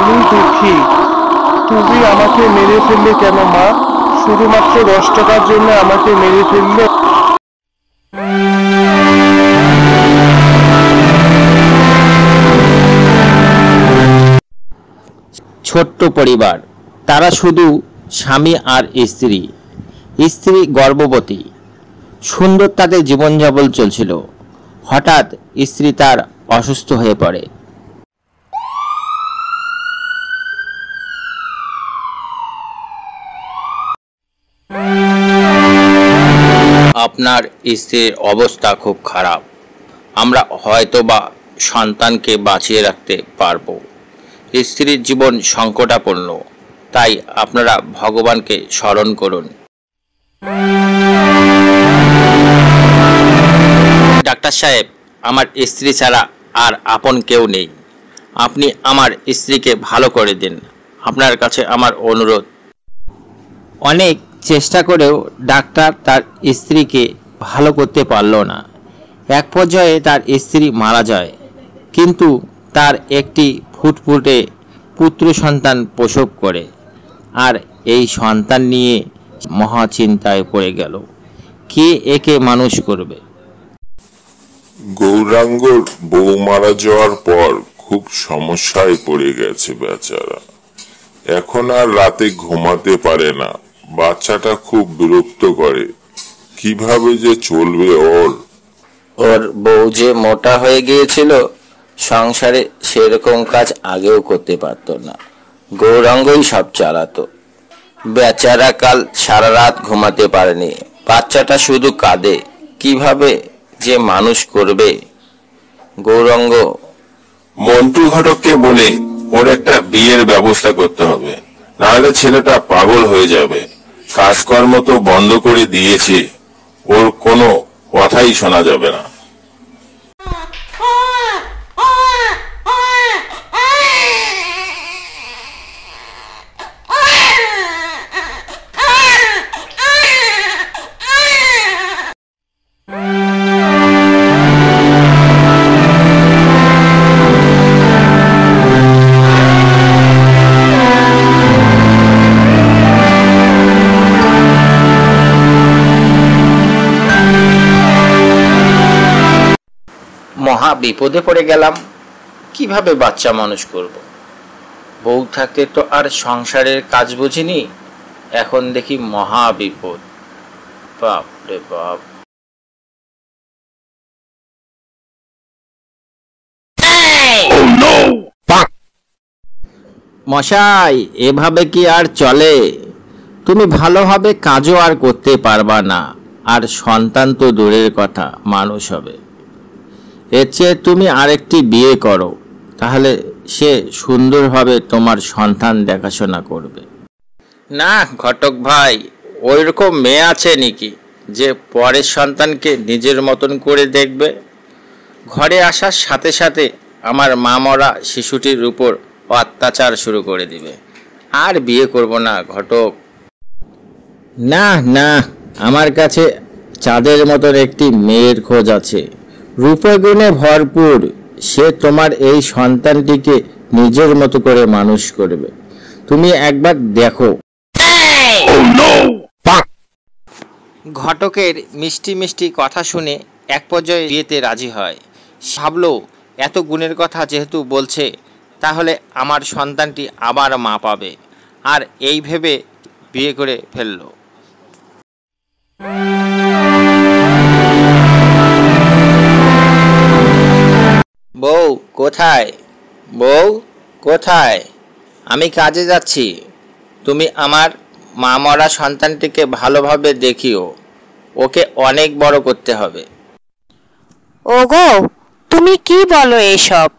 আমি দুঃখী। তুমি আমাকে মেরে ফেললে কেন মা? শুধুমাত্র 10 টাকার জন্য আমাকে মেরে ফেললে? ছোট্ট পরিবার, তারা শুধু স্বামী আর স্ত্রী। স্ত্রী গর্ভবতী, সুন্দর তাদের জীবনযাপন চলছিল। হঠাৎ স্ত্রী তার অসুস্থ হয়ে পড়ে। আপনার স্ত্রীর অবস্থা খুব খারাপ। আমরা হয়তোবা সন্তানকে বাঁচিয়ে রাখতে পারবো। স্ত্রীর জীবন সংকটাপন্ন, তাই আপনারা ভগবানকে স্মরণ করুন। ডাক্তার সাহেব, আমার স্ত্রী ছাড়া আর আপন কেউ নেই। আপনি আমার স্ত্রীকে ভালো করে দিন, আপনার কাছে আমার অনুরোধ। অনেক চেষ্টা করেও ডাক্তার তার স্ত্রীকে ভালো করতে পারল না। এক পর্যায়ে তার স্ত্রী মারা যায়, কিন্তু তার একটি ফুটফুটে পুত্র সন্তান প্রসব করে। আর এই সন্তান নিয়ে মহা চিন্তায় পড়ে গেল, কে একে মানুষ করবে। গৌরাঙ্গর বউ মারা যাওয়ার পর খুব সমস্যায় পড়ে গেছে বেচারা। এখন আর রাতে ঘুমাতে পারে না। বাচ্চাটা খুব বিরক্ত করে। কিভাবে যে চলবে ওর বউ যে মোটা হয়ে গিয়েছিল, সংসারে সেরকম কাজ আগেও করতে পারত না। গৌরাঙ্গই সব চালাতো। বেচারা কাল সারা রাত ঘুমাতে পারেনি। বাচ্চাটা শুধু কাঁদে, কিভাবে যে মানুষ করবে। গৌরাঙ্গ মন্টু ঘটককে বলে ওর একটা বিয়ের ব্যবস্থা করতে হবে, নাহলে ছেলেটা পাগল হয়ে যাবে। কাজকর্ম তো বন্ধ করে দিয়েছে, ওর কোনো কথাই শোনা যাবে না। মহা বিপদে পড়ে গেলাম, কিভাবে বাচ্চা মানুষ করব। বউ থাকতে তো আর সংসারের কাজ বুঝিনি, এখন দেখি মহা বিপদ। বাপ রে বাপ। মশাই, এভাবে কি আর চলে? তুমি ভালোভাবে কাজও আর করতে পারবা না, আর সন্তান তো দূরের কথা, মানুষ হবে। এর চেয়ে তুমি আরেকটি বিয়ে করো, তাহলে সে সুন্দরভাবে তোমার সন্তান দেখাশোনা করবে। না ঘটক ভাই, ওইরকম মেয়ে আছে নাকি যে পরের সন্তানকে নিজের মতন করে দেখবে? ঘরে আসার সাথে সাথে আমার মা মরা শিশুটির উপর অত্যাচার শুরু করে দিবে। আর বিয়ে করব না ঘটক। না না, আমার কাছে চাঁদের মতন একটি মেয়ের খোঁজ আছে, রূপগুণে ভরপুর। সে তোমার এই সন্তানটিকে নিজের মতো করে মানুষ করবে, তুমি একবার দেখো। ঘটকের মিষ্টি মিষ্টি কথা শুনে এক পর্যায়ে বিয়েতে রাজি হয়। ভাবলো, এত গুণের কথা যেহেতু বলছে, তাহলে আমার সন্তানটি আবার মা পাবে। আর এই ভেবে বিয়ে করে ফেললো। বউ কোথায়? বউ কোথায়? আমি কাজে যাচ্ছি, তুমি আমার মা মরা সন্তানটিকে ভালোভাবে দেখিও, ওকে অনেক বড় করতে হবে। ওগো, তুমি কি বলো এসব?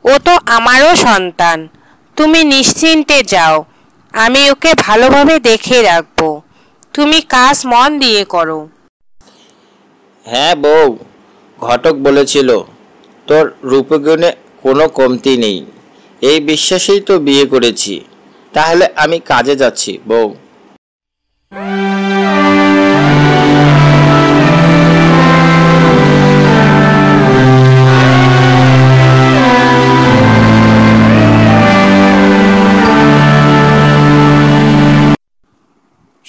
ও তো আমারও সন্তান। তুমি নিশ্চিন্তে যাও, আমি ওকে ভালোভাবে দেখে রাখবো। তুমি কাজ মন দিয়ে করো। হ্যাঁ বউ, ঘটক বলেছিল তোর রূপগুণে কোনো কমতি নেই, এই বিশ্বাসেই তো বিয়ে করেছি। তাহলে আমি কাজে যাচ্ছি বউ।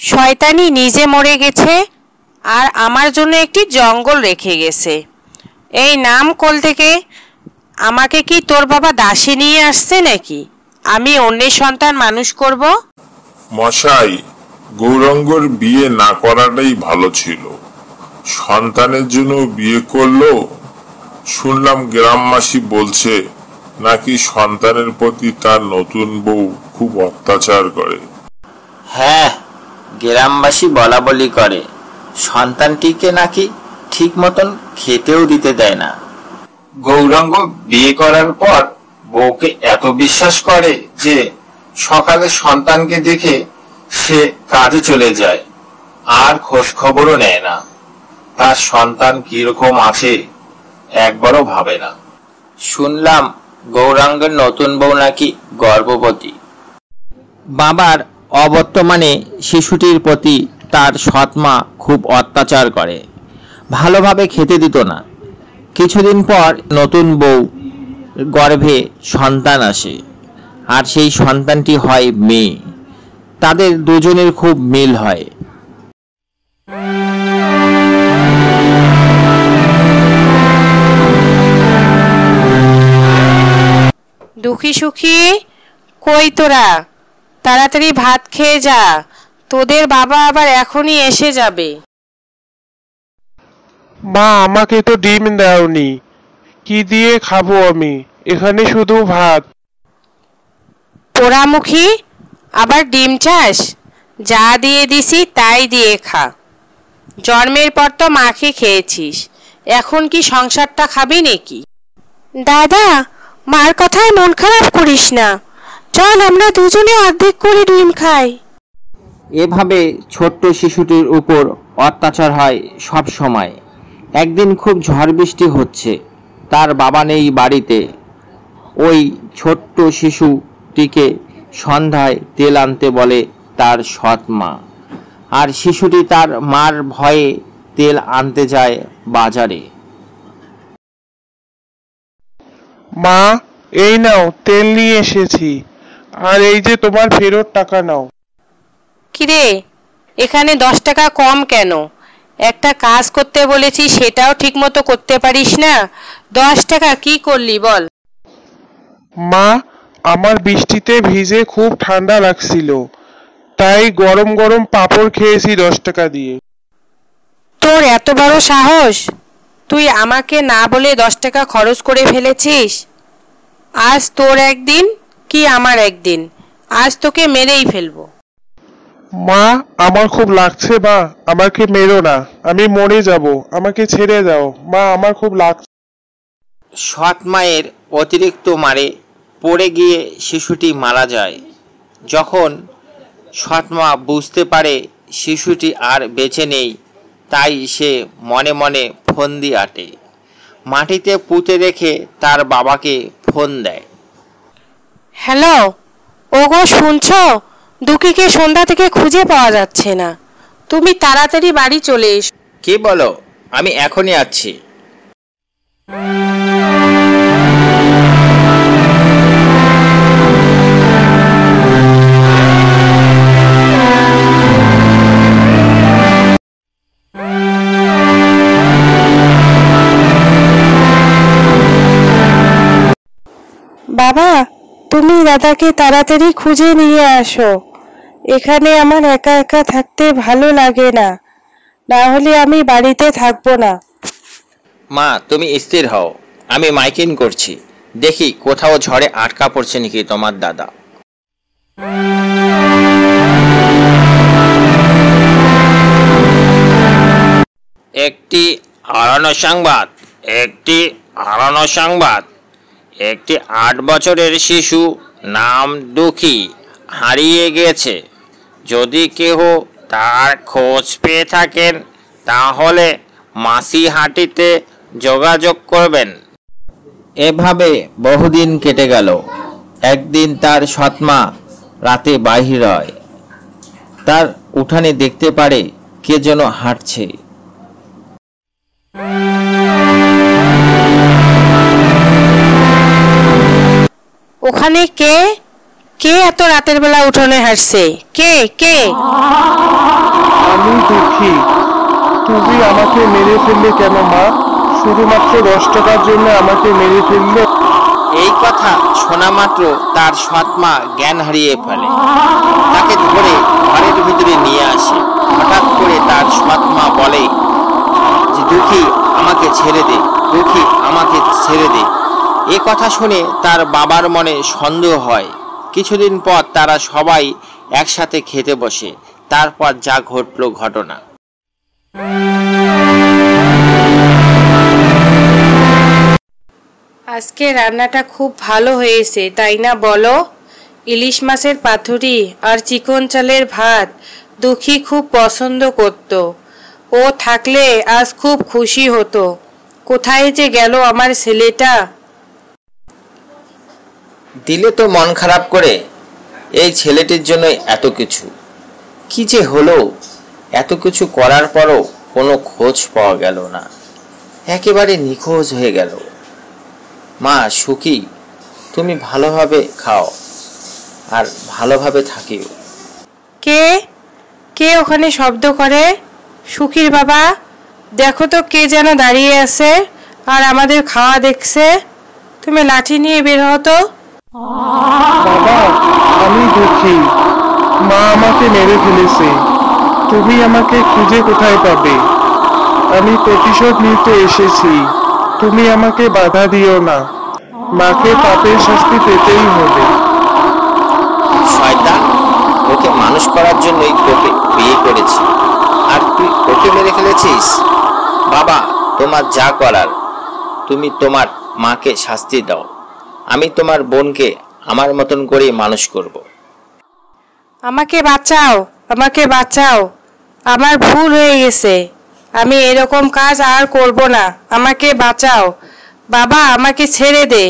শয়তানি নিজে মরে গেছে আর আমার জন্য একটি জঙ্গল রেখে গেছে। এই নাম কোল থেকে। আমাকে কি তোর বাবা দাসী নিয়ে আসছে নাকি আমি অন্যের সন্তান মানুষ করব? মশাই, গৌরাঙ্গর বিয়ে না করাটাই ভালো ছিল। সন্তানের জন্য বিয়ে করলো। শুনলাম গ্রামবাসী বলছে নাকি সন্তানের প্রতি তার নতুন বউ খুব অত্যাচার করে। হ্যাঁ, গ্রামবাসী বলা বলি করে সন্তানটিকে নাকি ঠিক মতন খেতেও দিতে দেয় না। গৌরাঙ্গ বিয়ে করার পর বউকে এত বিশ্বাস করে যে সকালে সন্তানকে দেখে সে কাজে চলে যায়, আর খোঁজ খবরও নেয় না। তার সন্তান কিরকম আছে একবারও ভাবে না। শুনলাম গৌরাঙ্গের নতুন বউ নাকি গর্ভবতী। বাবার অবর্তমানে শিশুটির প্রতি তার সৎমা খুব অত্যাচার করে, ভালোভাবে খেতে দিত না। কিছুদিন পর নতুন বউ গর্ভে সন্তান আসে, আর সেই সন্তানটি হয় মেয়ে। তাদের দুজনের খুব মিল হয়। দুঃখী সুখী, কই তোরা? তাড়াতাড়ি ভাত খেয়ে যা, তোদের বাবা আবার এখনই এসে যাবে। মা, আমাকে তো ডিম দাওনি, কি দিয়ে খাবো আমি? এখানে শুধু ভাত। পোড়ামুখী, আবার ডিম চাস? যা দিয়ে দিছি তাই দিয়ে খা। জন্মের পর তো মাকে খেয়েছিস, এখন কি সংসারটা খাবি নাকি? দাদা, মার কথায় মন খারাপ করিস না, চল আমরা দুজনে অর্ধেক করে ডিম খাই। এভাবে ছোট্ট শিশুটির উপর অত্যাচার হয় সব সময়। একদিন খুব ঝড় বৃষ্টি হচ্ছে, তার বাবা নেই বাড়িতে। ওই ছোট্ট শিশুটিকে সন্ধ্যায় তেল আনতে বলে তার সৎ মা, আর শিশুটি তার মার ভয়ে তেল আনতে যায় বাজারে। মা, এই নাও, তেল নিয়ে এসেছি, আর এই যে তোমার ফেরত টাকা নাও। কিরে, এখানে 10 টাকা কম কেন? একটা কাজ করতে বলেছি সেটাও ঠিক মতো করতে পারিস না, 10 টাকা কি করলি বল? মা, আমার বৃষ্টিতে ভিজে খুব ঠান্ডা লাগছিল, তাই গরম গরম পাঁপড় খেয়েছি 10 টাকা দিয়ে। তোর এত বড় সাহস, তুই আমাকে না বলে 10 টাকা খরচ করে ফেলেছিস। আজ তোর একদিন কি আমার একদিন, আজ তোকে মেরেই ফেলবো। মা, আমার খুব লাগছে, মা আমাকে মেরো না, আমি মরে যাব, আমাকে ছেড়ে দাও মা, আমার খুব লাগছে। সৎ মায়ের অতিরিক্ত মারে পড়ে গিয়ে শিশুটি মারা যায়। যখন সৎ মা বুঝতে পারে শিশুটি আর বেঁচে নেই, তাই সে মনে মনে ফন্দি আঁটে, মাটিতে পুঁতে রেখে তার বাবাকে ফোন দেয়। হ্যালো, ওগো শুনছো? দুঃখীকে সন্ধ্যা থেকে খুঁজে পাওয়া যাচ্ছে না, তুমি তাড়াতাড়ি বাড়ি চলে এসো। কি বলো? আমি এখনই আসছি। বাবা, তুমি দাদাকে তাড়াতাড়ি খুঁজে নিয়ে আসো, এখানে আমার একা একা থাকতে ভালো লাগে না, না হলে আমি বাড়িতে থাকবো না। মা, তুমি স্থির হও, আমি মাইকিং করছি, দেখি কোথাও ঝড়ে আটকা পড়ছে নাকি তোমার দাদা। একটি হারানো সংবাদ, একটি হারানো সংবাদ। একটি 8 বছরের শিশু নাম দুঃখী হারিয়ে গেছে। যদি কেহ তার খোঁজ পেয়ে থাকেন তাহলে মাসিহাটিতে যোগাযোগ করবেন। এভাবে বহুদিন কেটে গেল। একদিন তার সৎমা রাতে বাহির হয়, তার উঠানে দেখতে পারে কে যেন হাঁটছে। ওখানে কে কে এত রাতের বেলা উঠোনে হাঁটছে? কে কে? আমি দুঃখী। তুমি আমাকে মেরে ফেললে কেন মা? শুধুমাত্র 10 টাকার জন্য আমাকে মেরে ফেললে? এই কথা শোনা মাত্র তার সৎ মা জ্ঞান হারিয়ে ফেলে। তাকে ধরে ঘরের ভিতরে নিয়ে আসে। হঠাৎ করে তার সৎ মা বলে যে, দুঃখী আমাকে ছেড়ে দে, দুঃখী আমাকে ছেড়ে দে। এ কথা শুনে তার বাবার মনে সন্দেহ হয়। কিছুদিন পর তারা সবাই একসাথে খেতে বসে। তারপর যা ঘটলো ঘটনা। আজকে রান্নাটা খুব ভালো হয়েছে, তাই না বলো? ইলিশ মাছের পাতুরি আর চিকন চালের ভাত দুঃখী খুব পছন্দ করত। ও থাকলে আজ খুব খুশি হতো। কোথায় যে গেল আমার ছেলেটা? দিলে তো মন খারাপ করে। এই ছেলেটির জন্য এত কিছু, কি যে হলো? এত কিছু করার পরও কোনো খোঁজ পাওয়া গেল না, একেবারে নিখোঁজ হয়ে গেল। মা সুখী, তুমি ভালোভাবে খাও আর ভালোভাবে থাকিও। কে কে ওখানে শব্দ করে? সুখীর বাবা, দেখো তো কে যেন দাঁড়িয়ে আছে আর আমাদের খাওয়া দেখছে। তুমি লাঠি নিয়ে বের হতো। বাবা, আমি দুঃখী। মা আমাকে মেরে ফেলেছে। তুমি আমাকে খুঁজে কোথায় পাবে? আমি প্রতিশোধ নিতে এসেছি। তুমি আমাকে বাধা দিও না। মাকে পাপের শাস্তি পেতেই হবে। শয়তান, ওকে মানুষ করার জন্যই তোকে বিয়ে করেছি, আর তুই ওকে মেরে ফেলেছিস? বাবা, তোমার যা করার, তুমি তোমার মাকে শাস্তি দাও। আমি তোমার বোনকে আমার মতন করেই মানুষ করব। আমাকে বাঁচাও, আমাকে বাঁচাও। আমার ভুল হয়ে গেছে। আমি এরকম কাজ আর করব না। আমাকে বাঁচাও বাবা, আমাকে ছেড়ে দে।